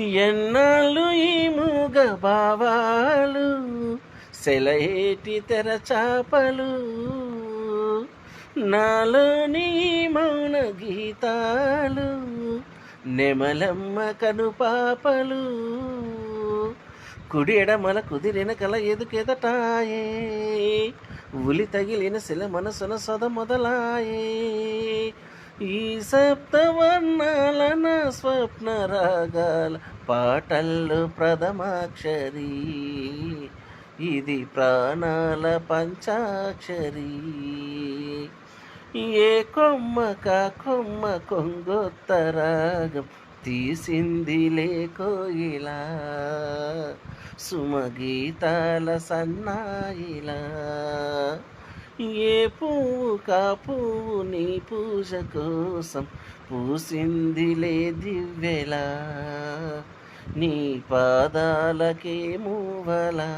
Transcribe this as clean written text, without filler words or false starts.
ఎన్నాళ్ళు ఈ మూగ భావాలు, సెలయేటి తెరచాపలు, నాలోని మౌన గీతాలు, నెమలమ్మ కనుపాపలు, కుడి ఎడమల కుదిరిన కల ఎదుకెదటాయే, ఉలి తగిలిన శిల మనసున సొద మొదలాయే. ఈ సప్తవర్ణాల నా స్వప్న రాగాల పాటల్లో ప్రథమాక్షరి, ఇది ప్రాణాల పంచాక్షరి. ఏ కొమ్మ కా కొమ్మ కొంగొత్త రాగం తీసిందిలే కోయిలా, సుమగీతాల సన్నాయిలా. ఏ పువ్వు కా పువ్వు నీ పూజ కోసం పూసిందిలే దివ్వెలా, నీ పాదాలకే మూవలా.